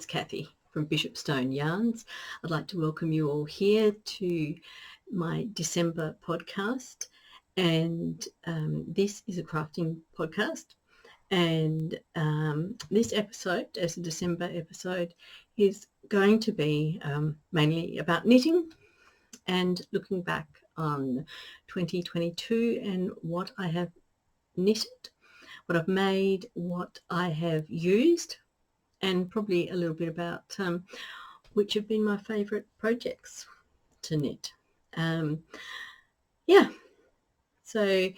Kathy from Bishopstone Yarns. I'd like to welcome you all here to my December podcast, and this is a crafting podcast, and this episode, as a December episode, is going to be mainly about knitting and looking back on 2022 and what I have knitted, what I've made, what I have used, and probably a little bit about which have been my favourite projects to knit. So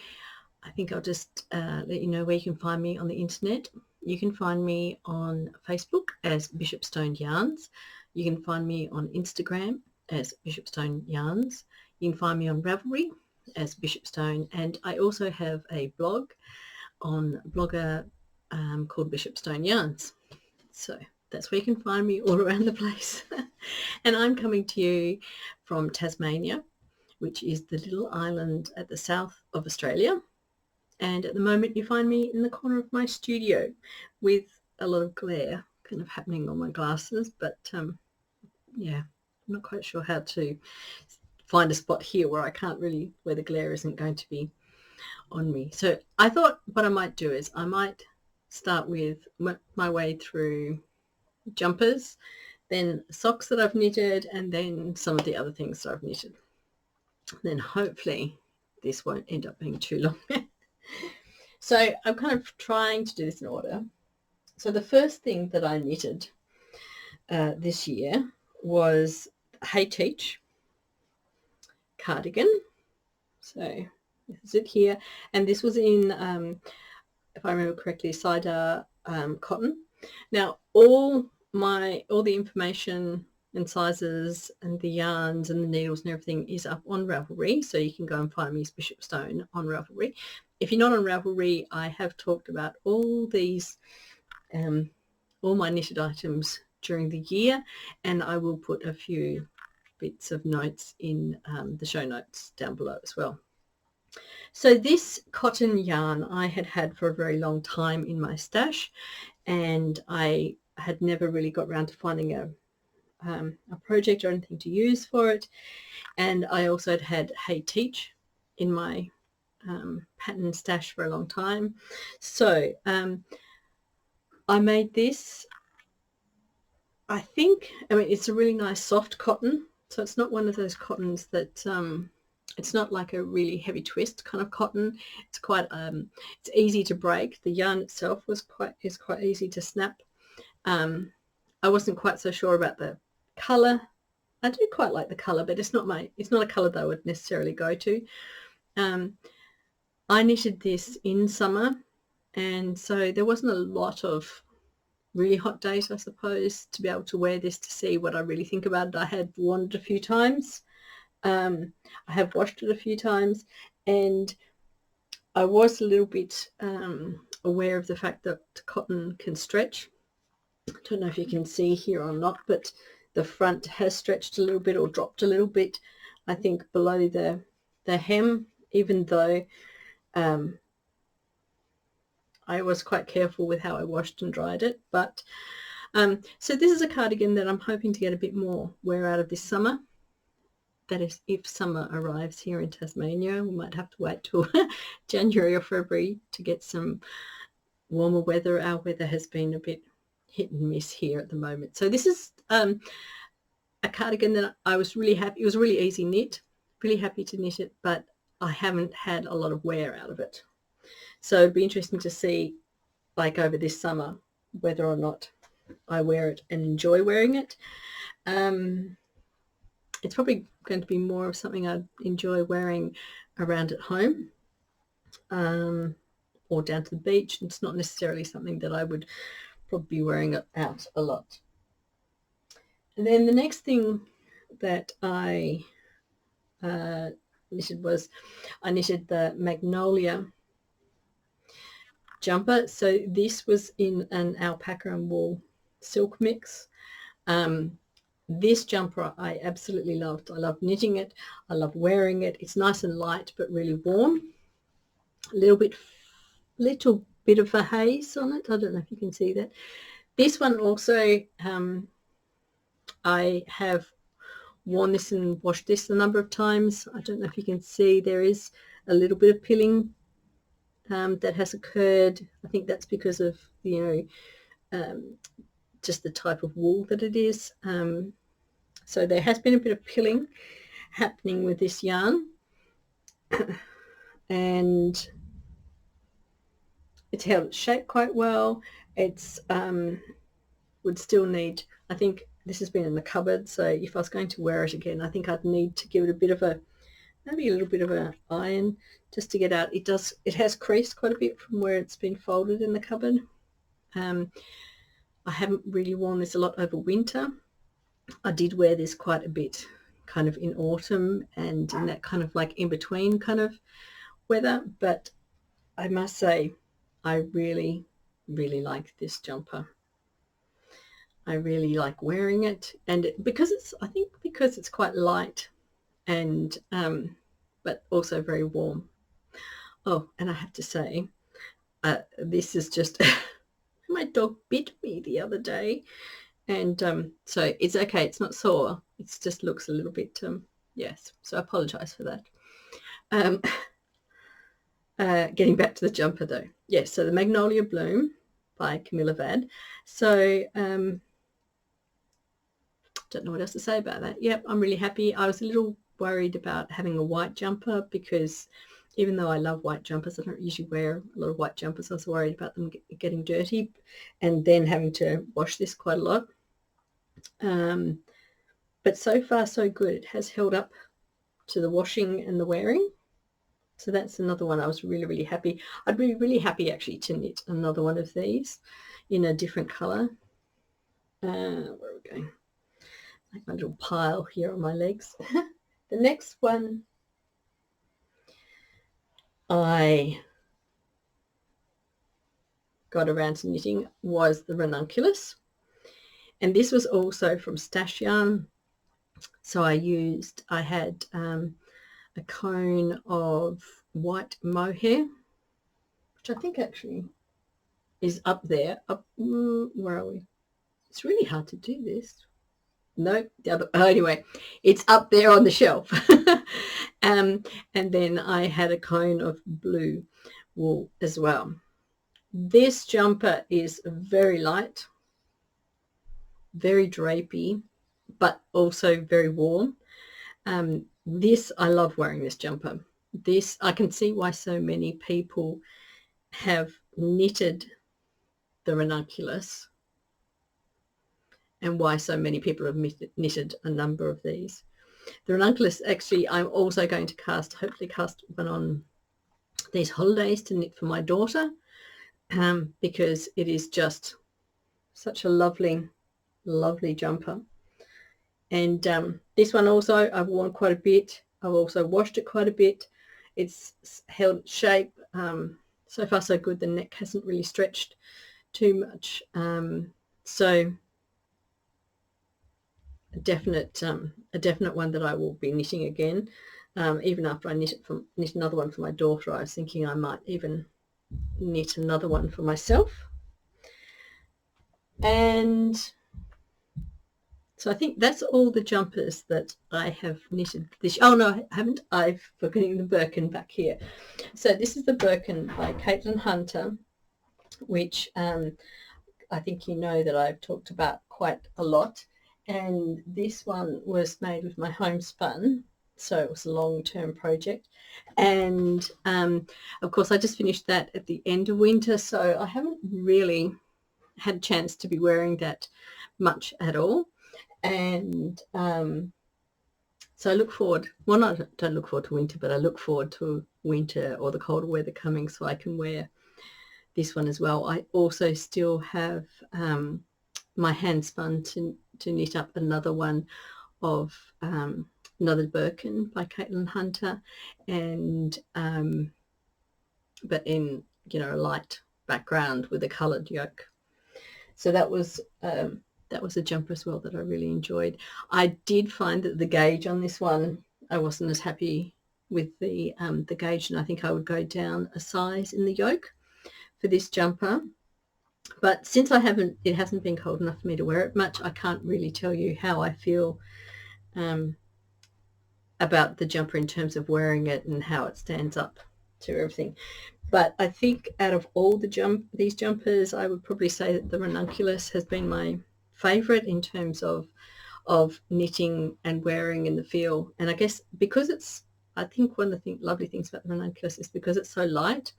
I think I'll just let you know where you can find me on the internet. You can find me on Facebook as Bishopstone Yarns. You can find me on Instagram as Bishopstone Yarns. You can find me on Ravelry as Bishopstone, and I also have a blog on Blogger called Bishopstone Yarns. So that's where you can find me all around the place. And I'm coming to you from Tasmania, which is the little island at the south of Australia. And at the moment you find me in the corner of my studio with a lot of glare kind of happening on my glasses. But I'm not quite sure how to find a spot here where the glare isn't going to be on me. So I thought what I might do is I might start with my way through jumpers, then socks that I've knitted, and then some of the other things that I've knitted. Then hopefully this won't end up being too long. So I'm kind of trying to do this in order. So the first thing that I knitted this year was Hey Teach cardigan. So this is it here, and this was in if I remember correctly, cider cotton. Now all the information and sizes and the yarns and the needles and everything is up on Ravelry, so you can go and find me as Bishopstone on Ravelry. If you're not on Ravelry, I have talked about all these all my knitted items during the year, and I will put a few bits of notes in the show notes down below as well. So this cotton yarn I had for a very long time in my stash, and I had never really got around to finding a project or anything to use for it. And I also had Hey Teach in my pattern stash for a long time. So I made this. It's a really nice soft cotton, so it's not one of those cottons that it's not like a really heavy twist kind of cotton. It's quite it's easy to break. The yarn itself is quite easy to snap. I wasn't quite so sure about the color. I do quite like the color, but it's not a color that I would necessarily go to. I knitted this in summer, and so there wasn't a lot of really hot days, I suppose, to be able to wear this to see what I really think about it. I had worn it a few times. I have washed it a few times, and I was a little bit aware of the fact that cotton can stretch. I don't know if you can see here or not, but the front has stretched a little bit or dropped a little bit, I think, below the hem, even though I was quite careful with how I washed and dried it. But so this is a cardigan that I'm hoping to get a bit more wear out of this summer. That is, if summer arrives here in Tasmania. We might have to wait till January or February to get some warmer weather. Our weather has been a bit hit and miss here at the moment. So this is a cardigan that I was really happy. It was a really easy knit, really happy to knit it, but I haven't had a lot of wear out of it. So it'd be interesting to see, like over this summer, whether or not I wear it and enjoy wearing it. It's probably going to be more of something I'd enjoy wearing around at home or down to the beach. It's not necessarily something that I would probably be wearing it out a lot. And then the next thing that I knitted was I knitted the Magnolia jumper. So this was in an alpaca and wool silk mix. This jumper I absolutely loved. I love knitting it. I love wearing it. It's nice and light but really warm. A little bit of a haze on it. I don't know if you can see that. This one also, I have worn this and washed this a number of times. I don't know if you can see there is a little bit of pilling that has occurred. I think that's because of, just the type of wool that it is. So there has been a bit of pilling happening with this yarn. And it's held its shape quite well. It's would still need, I think this has been in the cupboard, so if I was going to wear it again, I think I'd need to give it a bit of maybe a little bit of an iron just to get out. It has creased quite a bit from where it's been folded in the cupboard. I haven't really worn this a lot over winter. I did wear this quite a bit kind of in autumn and in that kind of like in between kind of weather, but I must say I really, really like this jumper. I really like wearing it, and because it's quite light and but also very warm. Oh, and I have to say, this is just my dog bit me the other day, and so it's okay. It's not sore. It just looks a little bit yes. So I apologise for that. Getting back to the jumper though, yes. So the Magnolia Bloom by Camilla Vlad. So don't know what else to say about that. Yep, I'm really happy. I was a little worried about having a white jumper because even though I love white jumpers, I don't usually wear a lot of white jumpers. I was worried about them getting dirty and then having to wash this quite a lot. But so far so good. It has held up to the washing and the wearing. So that's another one I was really, really happy. I'd be really happy actually to knit another one of these in a different colour. Where are we going? Like my little pile here on my legs. The next one I got around to knitting was the Ranunculus, and this was also from stash yarn. So I had a cone of white mohair, which I think actually is up there. Where are we? It's really hard to do this. No, anyway, it's up there on the shelf. And then I had a cone of blue wool as well. This jumper is very light, very drapey, but also very warm. I love wearing this jumper. I can see why so many people have knitted the Ranunculus and why so many people have knitted a number of these. The Ranunculus, actually, I'm also going to hopefully cast one on these holidays to knit for my daughter, because it is just such a lovely, lovely jumper. And this one also I've worn quite a bit. I've also washed it quite a bit. It's held its shape. So far so good. The neck hasn't really stretched too much. So a definite one that I will be knitting again. Even after I knit another one for my daughter, I was thinking I might even knit another one for myself. And so I think that's all the jumpers that I have knitted this. Oh no, I haven't. I've forgotten the Birkin back here. So this is the Birkin by Caitlin Hunter, which I think you know that I've talked about quite a lot. And this one was made with my homespun, so it was a long-term project. And of course I just finished that at the end of winter, so I haven't really had a chance to be wearing that much at all. And so I look forward, well, I don't look forward to winter, but I look forward to winter or the colder weather coming so I can wear this one as well. I also still have my handspun to knit up another one of another Birkin by Caitlin Hunter, and but in a light background with a coloured yoke. So that was a jumper as well that I really enjoyed. I did find that the gauge on this one, I wasn't as happy with the gauge, and I think I would go down a size in the yoke for this jumper. But since it hasn't been cold enough for me to wear it much, I can't really tell you how I feel about the jumper in terms of wearing it and how it stands up to everything. But I think out of all these jumpers, I would probably say that the Ranunculus has been my favourite in terms of knitting and wearing in the feel. And I guess because I think one of the lovely things about the Ranunculus is because it's so light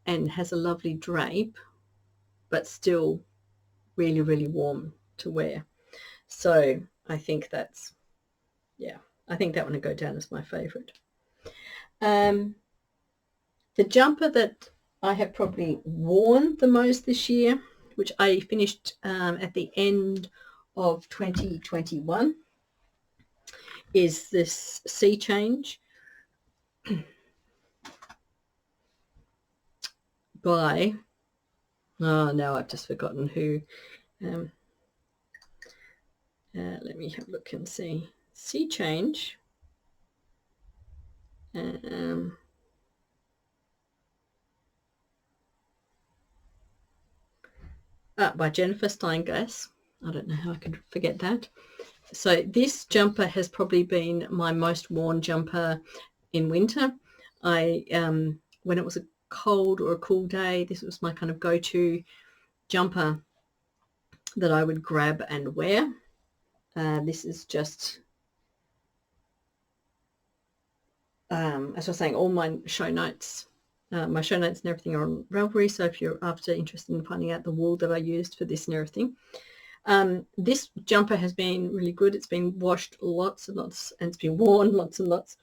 and has a lovely drape, but still really, really warm to wear. So I think I think that one would go down as my favourite. The jumper that I have probably worn the most this year, which I finished at the end of 2021, is this Sea Change by, oh, now I've just forgotten who. Let me have a look and see. Sea Change. By Jennifer Steinglass. I don't know how I could forget that. So this jumper has probably been my most worn jumper in winter. When it was a cold or a cool day, this was my kind of go-to jumper that I would grab and wear. This is just, as I was saying, all my show notes and everything are on Ravelry, so if you're interested in finding out the wool that I used for this and everything. This jumper has been really good. It's been washed lots and lots, and it's been worn lots and lots.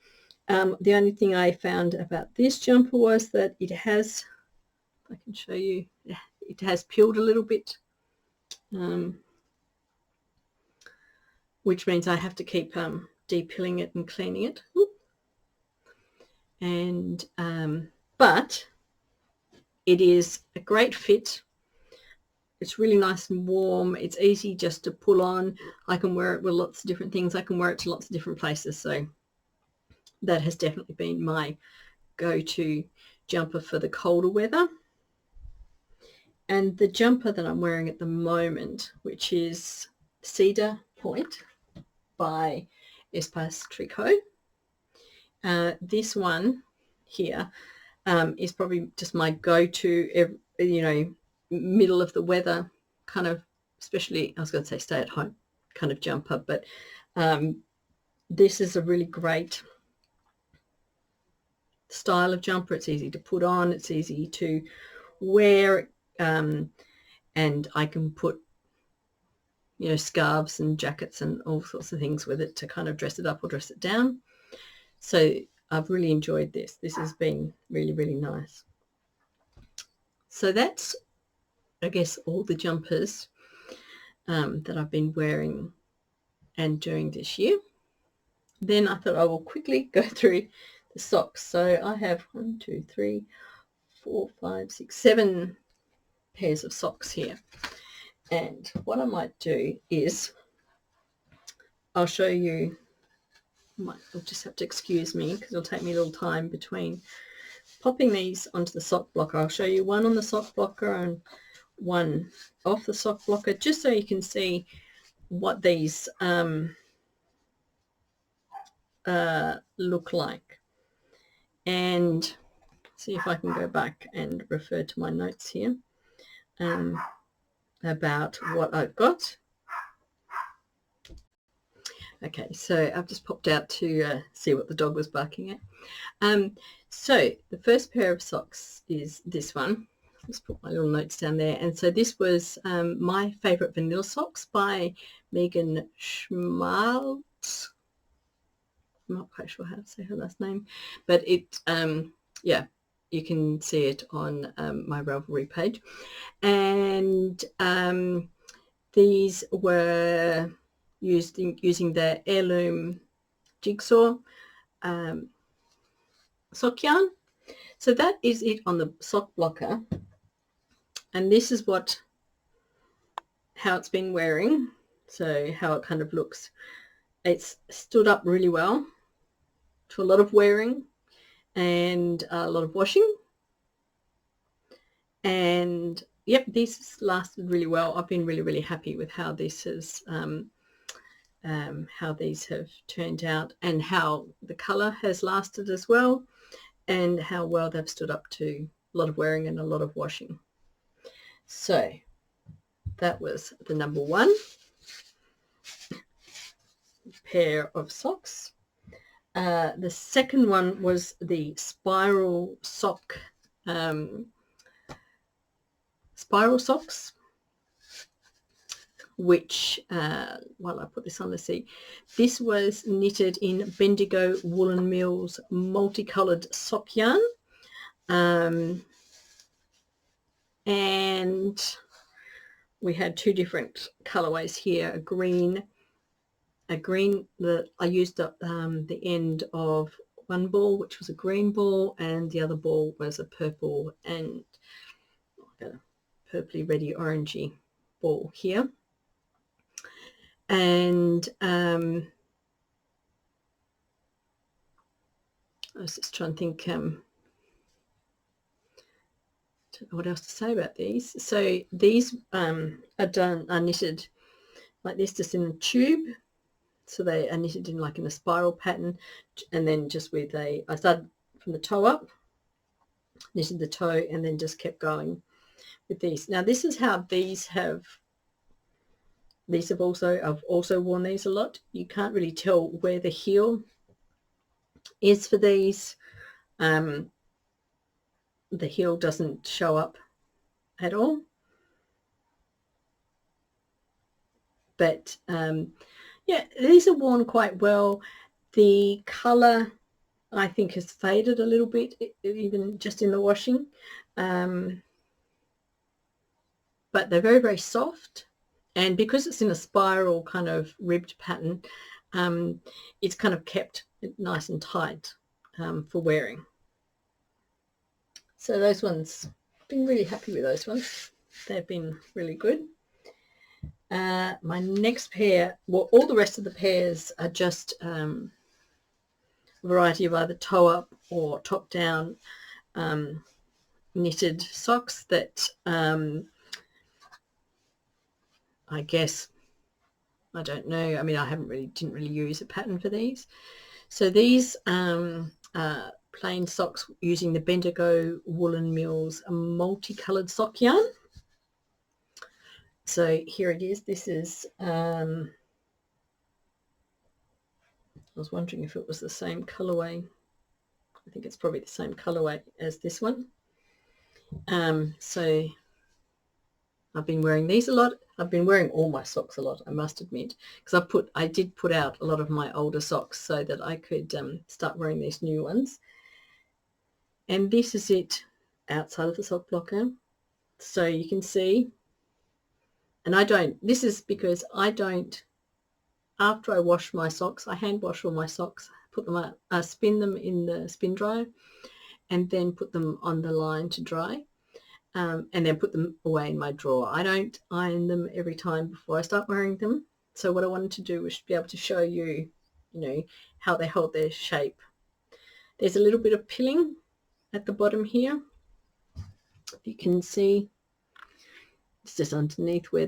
The only thing I found about this jumper was that it has, if I can show you, it has peeled a little bit, which means I have to keep de-pilling it and cleaning it. And but it is a great fit. It's really nice and warm. It's easy just to pull on. I can wear it with lots of different things. I can wear it to lots of different places. So that has definitely been my go-to jumper for the colder weather. And the jumper that I'm wearing at the moment, which is Cedar Point by Espace Tricot. This one here is probably just my go-to, middle of the weather kind of, especially, I was going to say stay at home kind of jumper, but this is a really great style of jumper. It's easy to put on, it's easy to wear, and I can put scarves and jackets and all sorts of things with it to kind of dress it up or dress it down. So I've really enjoyed this. This has been really, really nice. So that's, I guess, all the jumpers that I've been wearing and doing this year. Then I thought I will quickly go through the socks. So I have 1, 2, 3, 4, 5, 6, 7 pairs of socks here. And what I might do is I'll show you, you'll just have to excuse me because it'll take me a little time between popping these onto the sock blocker. I'll show you one on the sock blocker and one off the sock blocker, just so you can see what these look like. And see if I can go back and refer to my notes here about what I've got. Okay, so I've just popped out to see what the dog was barking at. So the first pair of socks is this one. Let's put my little notes down there. And so this was my favourite vanilla socks by Megan Schmaltz. I'm not quite sure how to say her last name, but it, yeah, you can see it on my Ravelry page. And these were using the heirloom jigsaw sock yarn. So that is it on the sock blocker. And this is how it's been wearing. So how it kind of looks. It's stood up really well to a lot of wearing and a lot of washing. And yep, these lasted really well. I've been really happy with how this has how these have turned out, and how the color has lasted as well, and how well they've stood up to a lot of wearing and a lot of washing. So that was the number one pair of socks. The second one was the spiral socks, which, while I put this on, let's see, this was knitted in Bendigo Woolen Mills multicolored sock yarn. And we had two different colorways here, a green that I used up the end of one ball, which was a green ball, and the other ball was a purple and like a purpley reddy orangey ball here. And I was just trying to think, don't know what else to say about these. So these are knitted like this, just in a tube. So they are knitted in like in a spiral pattern, and then just with I started from the toe up, knitted the toe, and then just kept going with these. Now this is how I've also worn these a lot. You can't really tell where the heel is for these. The heel doesn't show up at all. But yeah, these are worn quite well. The colour, I think, has faded a little bit, even just in the washing. But they're very soft. And because it's in a spiral kind of ribbed pattern, it's kind of kept nice and tight for wearing. So those ones, I've been really happy with those ones. They've been really good. My next pair, well, all the rest of the pairs are just a variety of either toe up or top down knitted socks that I guess, I don't know. I mean, I didn't really use a pattern for these. So these plain socks using the Bendigo Woolen Mills multicolored sock yarn. So here it is. This is, I was wondering if it was the same colorway. I think it's probably the same colorway as this one. So I've been wearing these a lot. I've been wearing all my socks a lot, I must admit, because I did put out a lot of my older socks so that I could start wearing these new ones. And this is it outside of the sock blocker. So you can see, and this is because I don't, after I wash my socks, I hand wash all my socks, put them out, spin them in the spin dryer, and then put them on the line to dry. And then put them away in my drawer. I don't iron them every time before I start wearing them. So what I wanted to do was be able to show you, how they hold their shape. There's a little bit of pilling at the bottom here. You can see it's just underneath where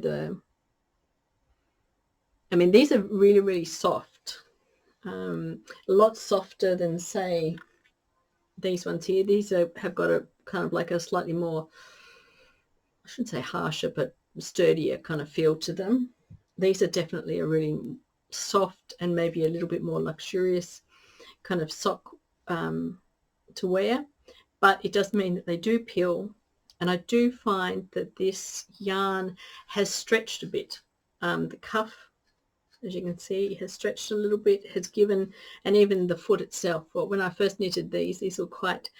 these are really soft. A lot softer than, say, these ones here. These have got a kind of like a slightly more, I shouldn't say harsher, but sturdier kind of feel to them. These are definitely a really soft and maybe a little bit more luxurious kind of sock to wear, but it does mean that they do peel. And I do find that this yarn has stretched a bit. The cuff, as you can see, has stretched a little bit, has given, and even the foot itself. Well, when I first knitted these were quite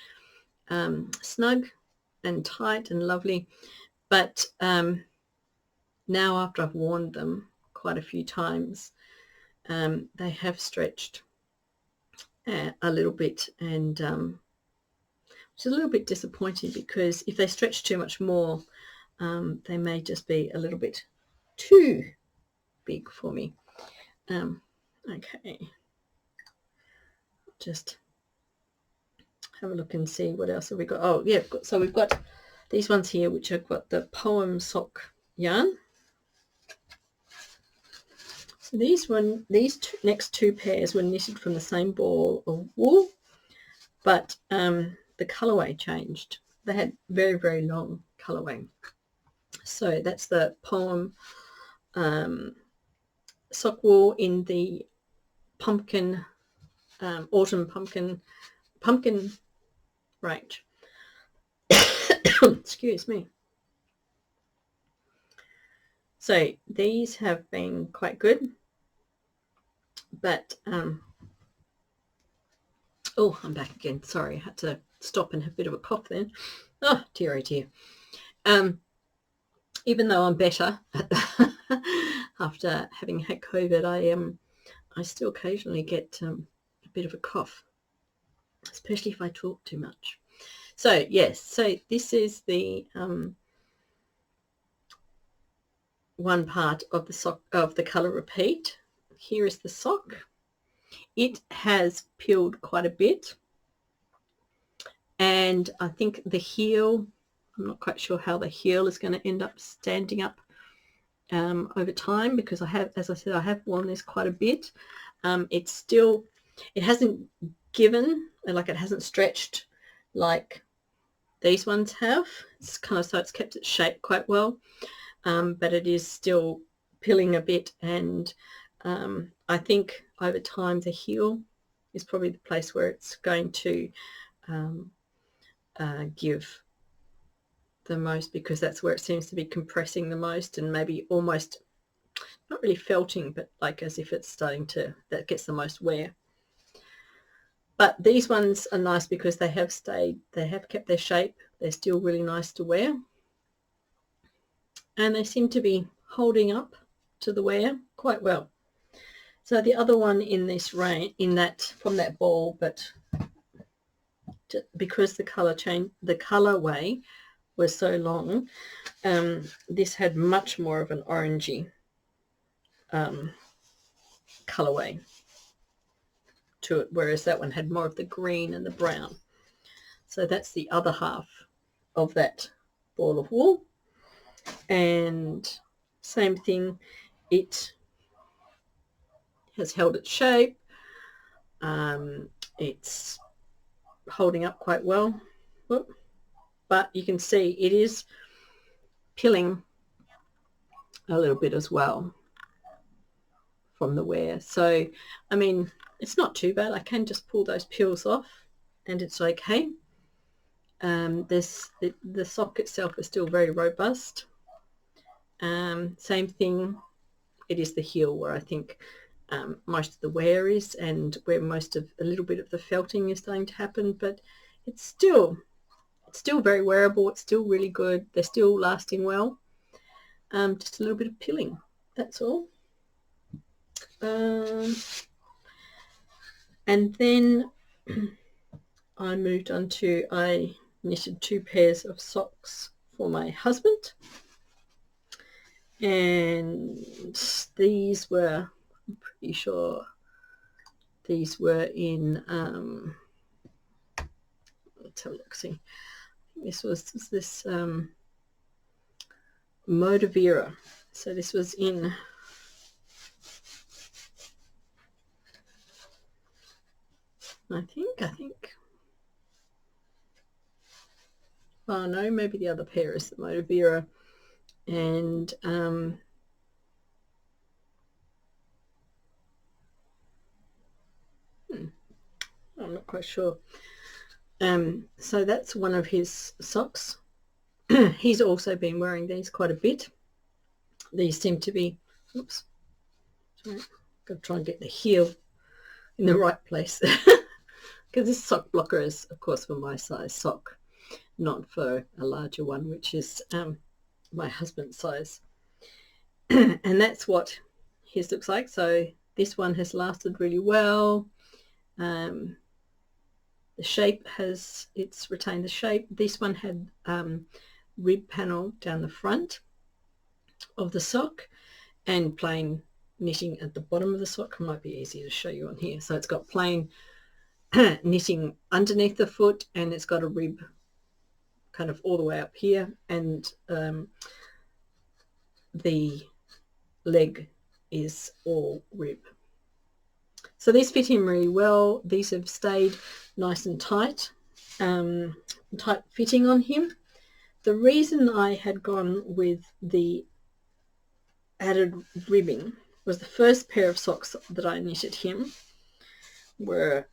snug and tight and lovely, but now after I've worn them quite a few times, they have stretched a little bit, and which is a little bit disappointing, because if they stretch too much more, they may just be a little bit too big for me. Okay, just have a look and see what else have we got. Oh yeah, so we've got these ones here, which have got the poem sock yarn. So these next two pairs were knitted from the same ball of wool, but the colourway changed. They had very, very long colourway. So that's the poem sock wool in the pumpkin, autumn pumpkin range. Excuse me. So these have been quite good, but oh, I'm back again. Sorry, I had to stop and have a bit of a cough then. Oh dear, oh dear. Even though I'm better after having had COVID, I still occasionally get a bit of a cough, especially if I talk too much. So yes, so this is the one part of the sock of the colour repeat. Here is the sock. It has peeled quite a bit, and I think the heel, I'm not quite sure how the heel is going to end up standing up over time, because I have, as I said, I have worn this quite a bit. It hasn't given, like it hasn't stretched like these ones have. It's kind of, so it's kept its shape quite well, but it is still pilling a bit, and I think over time the heel is probably the place where it's going to give the most, because that's where it seems to be compressing the most, and maybe almost not really felting, but like as if it's starting to, that gets the most wear. But these ones are nice because they have kept their shape. They're still really nice to wear, and they seem to be holding up to the wear quite well. So the other one in this range, from that ball, but because the colorway was so long, this had much more of an orangey colorway to it, whereas that one had more of the green and the brown. So that's the other half of that ball of wool, and same thing, it has held its shape. It's holding up quite well. Whoop. But you can see it is pilling a little bit as well from the wear. So, I mean, it's not too bad. I can just pull those pills off and it's okay. The sock itself is still very robust. Same thing, it is the heel where I think most of the wear is, and where a little bit of the felting is starting to happen, but it's still very wearable. It's still really good. They're still lasting well. Just a little bit of pilling, that's all. And then I knitted 2 pairs of socks for my husband, and these were, I'm pretty sure these were in let's have a look, see, this moda vera. So this was in I think oh no, maybe the other pair is the moda vera, and I'm not quite sure. So that's one of his socks. He's also been wearing these quite a bit. These seem to be, oops, sorry, got to try and get the heel in the right place, because this sock blocker is, of course, for my size sock, not for a larger one, which is my husband's size. And that's what his looks like. So this one has lasted really well. The shape it's retained the shape. This one had rib panel down the front of the sock and plain knitting at the bottom of the sock. It might be easier to show you on here. So it's got plain knitting underneath the foot, and it's got a rib kind of all the way up here, and the leg is all rib. So these fit him really well. These have stayed nice and tight, tight fitting on him. The reason I had gone with the added ribbing was the first pair of socks that I knitted him were,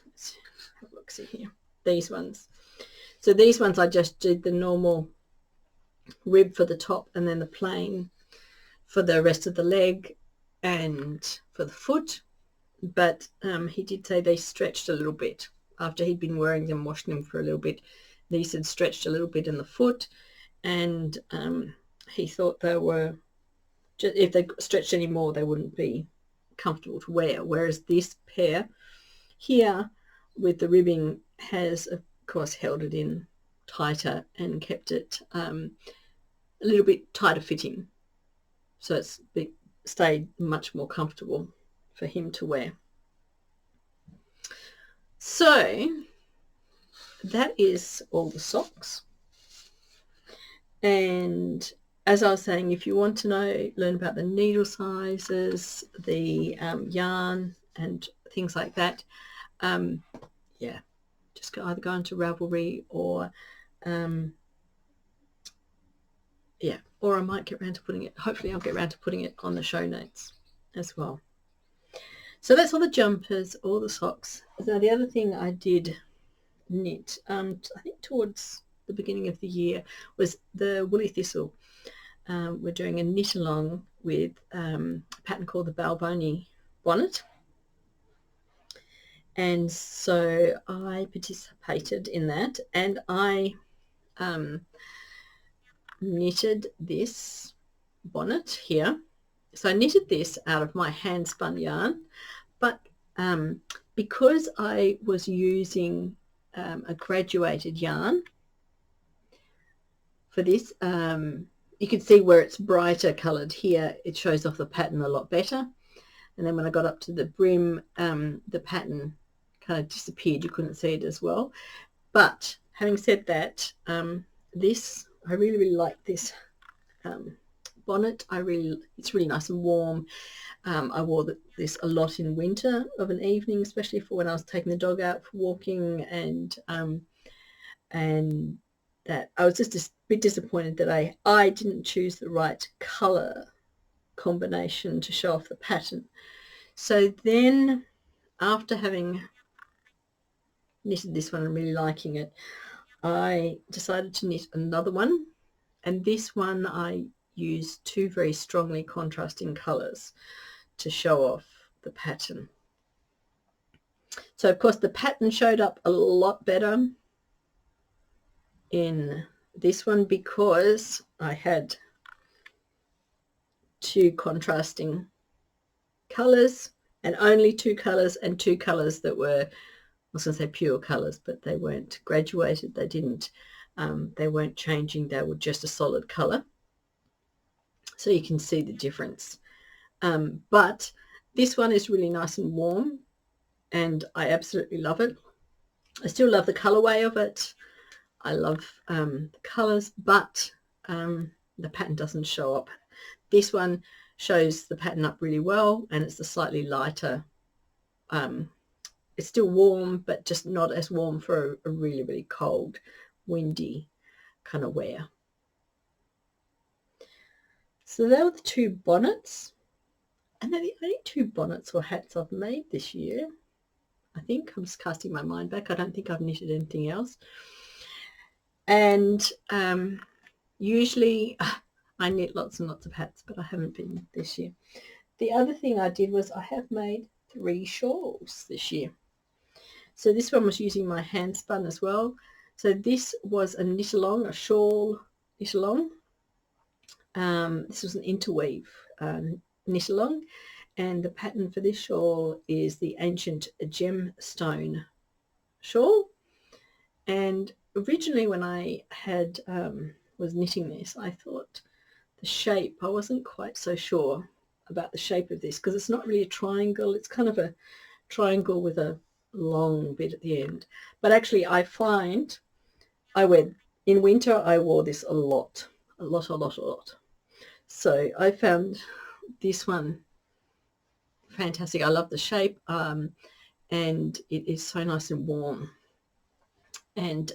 let's have a look, see here, these ones. So these ones I just did the normal rib for the top and then the plain for the rest of the leg and for the foot. But he did say they stretched a little bit after he'd been wearing them, washing them for a little bit. These had stretched a little bit in the foot, and he thought they were, just, if they stretched any more, they wouldn't be comfortable to wear. Whereas this pair here with the ribbing has, of course, held it in tighter and kept it a little bit tighter fitting. So it's stayed much more comfortable for him to wear. So that is all the socks. And as I was saying, if you want to learn about the needle sizes, the yarn and things like that, yeah, just either go into Ravelry or yeah, or I might get around to putting it, hopefully I'll get around to putting it on the show notes as well. So that's all the jumpers, all the socks. Now the other thing I did knit, I think towards the beginning of the year, was the woolly thistle. We're doing a knit along with a pattern called the Balvonie bonnet. And so I participated in that, and I knitted this bonnet here. So I knitted this out of my hand spun yarn, but because I was using a graduated yarn for this, you can see where it's brighter coloured here, it shows off the pattern a lot better. And then when I got up to the brim, the pattern kind of disappeared, you couldn't see it as well. But having said that, this, I really like this bonnet. It's really nice and warm. I wore this a lot in winter of an evening, especially for when I was taking the dog out for walking, and that I was just a bit disappointed that I didn't choose the right colour combination to show off the pattern. So then, after having knitted this one and really liking it, I decided to knit another one, and this one I used two very strongly contrasting colours to show off the pattern. So of course the pattern showed up a lot better in this one because I had two contrasting colours, and only two colours, and two colours that were, I was going to say pure colours, but they weren't graduated. They weren't changing. They were just a solid colour. So you can see the difference. But this one is really nice and warm, and I absolutely love it. I still love the colorway of it. I love the colors, but the pattern doesn't show up. This one shows the pattern up really well, and it's a slightly lighter. It's still warm, but just not as warm for a really, really cold, windy kind of wear. So they were the two bonnets, and they're the only two bonnets or hats I've made this year. I think I'm just casting my mind back. I don't think I've knitted anything else. And usually I knit lots and lots of hats, but I haven't been this year. The other thing I did was I have made 3 shawls this year. So this one was using my hand spun as well. So this was a knit along, a shawl knit along. This was an interweave knit along, and the pattern for this shawl is the ancient gemstone shawl. And originally when I had was knitting this, I thought the shape, I wasn't quite so sure about the shape of this, because it's not really a triangle. It's kind of a triangle with a long bit at the end. But actually I find I wear In winter, I wore this a lot. So I found this one fantastic. I love the shape, and it is so nice and warm. And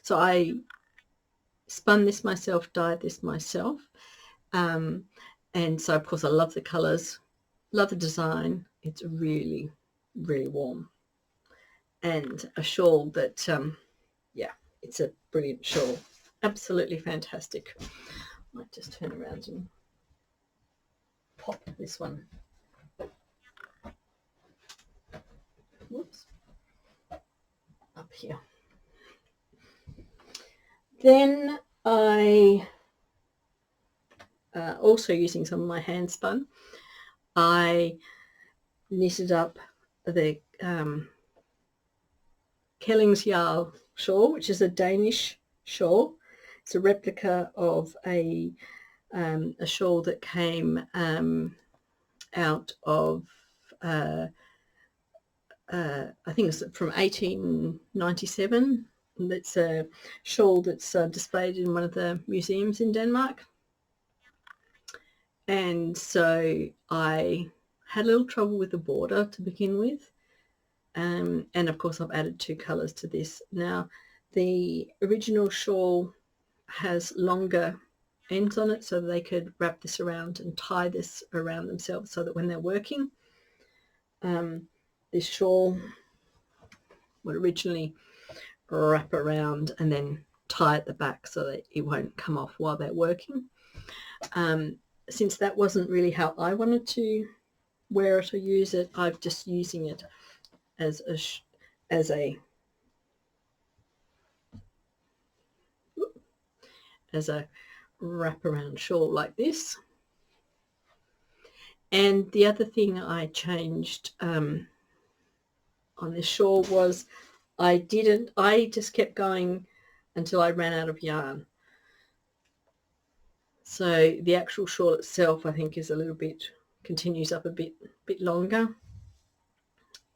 so I spun this myself, dyed this myself. And so, of course, I love the colours, love the design. It's really, really warm. And a shawl that, yeah, it's a brilliant shawl. Absolutely fantastic. I might just turn around and pop this one. Whoops. Up here. Then I, also using some of my hand spun, I knitted up the Kaellingsjal shawl, which is a Danish shawl. It's a replica of a shawl that came out of I think it's from 1897. That's a shawl that's displayed in one of the museums in Denmark. And so I had a little trouble with the border to begin with. And of course I've added 2 colours to this. Now the original shawl has longer ends on it so they could wrap this around and tie this around themselves so that when they're working, this shawl would originally wrap around and then tie at the back so that it won't come off while they're working. Since that wasn't really how I wanted to wear it or use it, I'm just using it as a wraparound shawl like this. And the other thing I changed on this shawl was I just kept going until I ran out of yarn. So the actual shawl itself, I think, is a little bit, continues up a bit longer,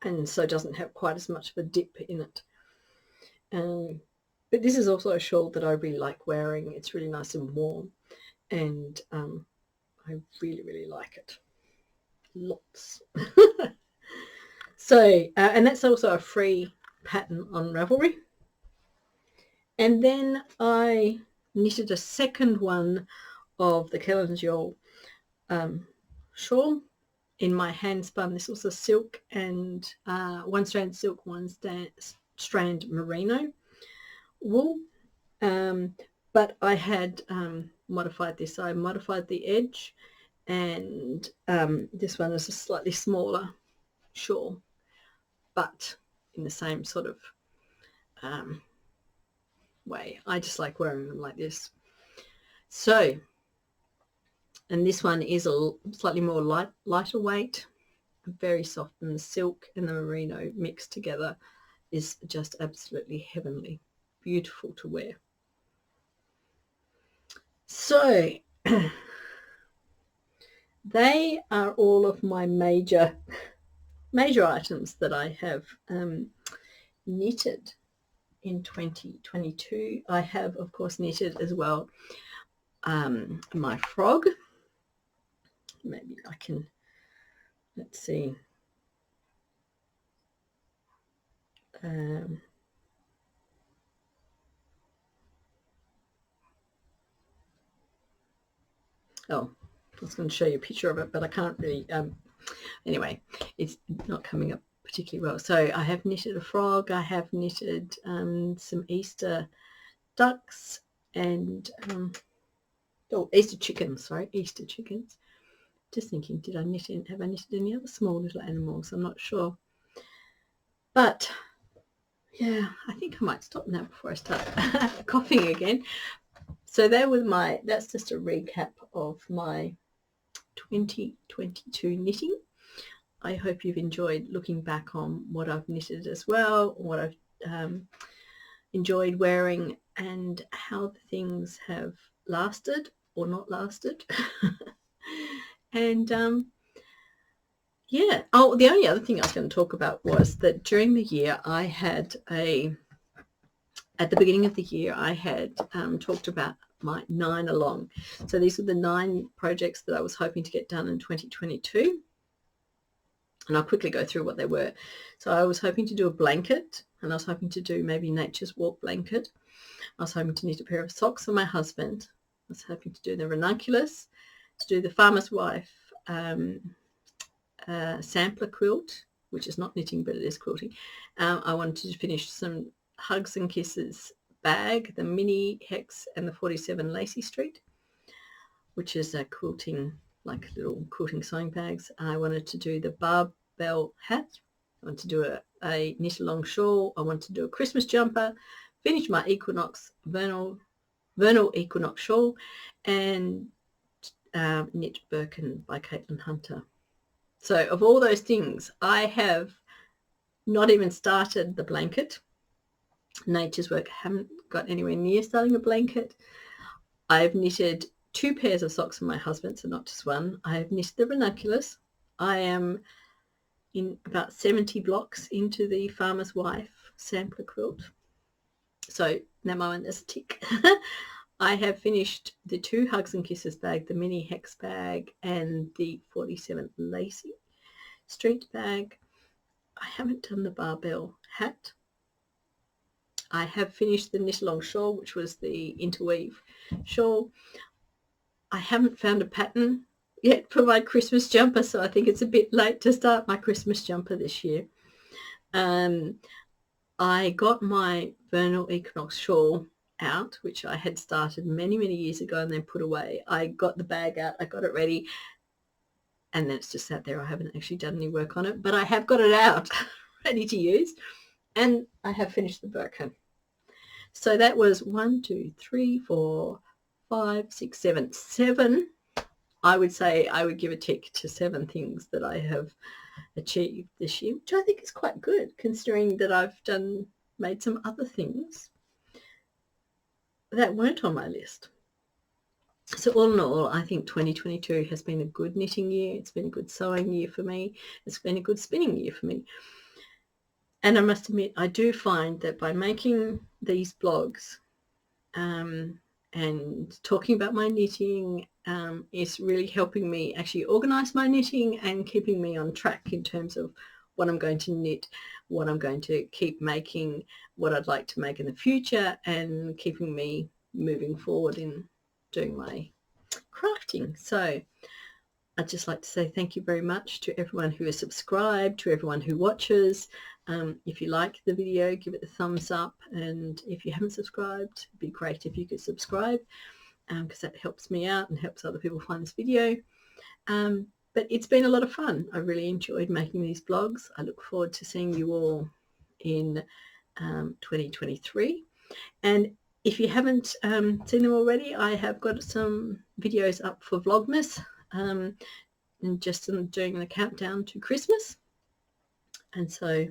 and so doesn't have quite as much of a dip in it. But this is also a shawl that I really like wearing. It's really nice and warm, and I really, really like it. Lots. So, and that's also a free pattern on Ravelry. And then I knitted a second one of the Kaellingsjal shawl in my hand spun. This was a silk and one strand silk, one strand merino wool. But I had modified this. I modified the edge, and this one is a slightly smaller shawl, but in the same sort of way. I just like wearing them like this. So, and this one is a slightly more lighter weight, very soft, and the silk and the merino mixed together is just absolutely heavenly, beautiful to wear. So they are all of my major items that I have knitted in 2022. I have, of course, knitted as well my frog. Maybe I can, let's see. Oh, I was going to show you a picture of it, but I can't really. Anyway, it's not coming up particularly well. So I have knitted a frog. I have knitted some Easter ducks and Easter chickens. Sorry, Easter chickens. Just thinking, have I knitted any other small little animals? I'm not sure. But yeah, I think I might stop now before I start coughing again. So that's just a recap of my 2022 knitting. I hope you've enjoyed looking back on what I've knitted as well, what I've enjoyed wearing, and how the things have lasted or not lasted. And yeah. Oh, the only other thing I was going to talk about was that during the year I had a at the beginning of the year, I had talked about my 9 along. So these were the 9 projects that I was hoping to get done in 2022. And I'll quickly go through what they were. So I was hoping to do a blanket, and I was hoping to do maybe Nature's Walk blanket. I was hoping to knit a pair of socks for my husband. I was hoping to do the Ranunculus, to do the Farmer's Wife sampler quilt, which is not knitting, but it is quilting. I wanted to finish some Hugs and Kisses bag, the mini hex and the 47 Lacey Street, which is a quilting, like little quilting sewing bags. I wanted to do the barbell hat. I wanted to do a knit along shawl. I wanted to do a Christmas jumper, finish my equinox vernal equinox shawl, and knit Birkin by Caitlin Hunter. So of all those things, I have not even started the blanket. Nature's Work, I haven't got anywhere near starting a blanket. I've knitted 2 pairs of socks for my husband, so not just one. I have knitted the Ranunculus. I am in about 70 blocks into the Farmer's Wife sampler quilt. So that moment there's a tick. I have finished the 2 Hugs and Kisses bag, the mini hex bag and the 47 Lacey Street bag. I haven't done the barbell hat. I have finished the knit along shawl, which was the interweave shawl. I haven't found a pattern yet for my Christmas jumper, so I think it's a bit late to start my Christmas jumper this year. I got my vernal equinox shawl out, which I had started many, many years ago and then put away. I got the bag out, I got it ready, and then it's just sat there. I haven't actually done any work on it, but I have got it out ready to use, and I have finished the Birkin. So that was 1, 2, 3, 4, 5, 6, 7. 7, I would say I would give a tick to 7 things that I have achieved this year, which I think is quite good considering that I've made some other things that weren't on my list. So all in all, I think 2022 has been a good knitting year. It's been a good sewing year for me. It's been a good spinning year for me. And I must admit, I do find that by making these blogs and talking about my knitting is really helping me actually organise my knitting and keeping me on track in terms of what I'm going to knit, what I'm going to keep making, what I'd like to make in the future, and keeping me moving forward in doing my crafting. So I'd just like to say thank you very much to everyone who is subscribed, to everyone who watches. If you like the video, give it a thumbs up, and if you haven't subscribed, it'd be great if you could subscribe because that helps me out and helps other people find this video. But it's been a lot of fun. I really enjoyed making these blogs. I look forward to seeing you all in 2023. And if you haven't seen them already, I have got some videos up for Vlogmas and just doing the countdown to Christmas. And so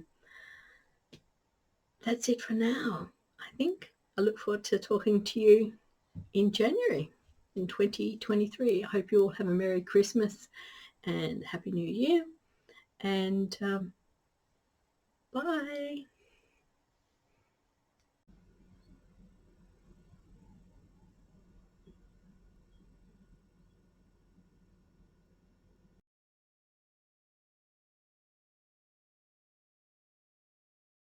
that's it for now, I think. I look forward to talking to you in January in 2023. I hope you all have a Merry Christmas and Happy New Year. And bye.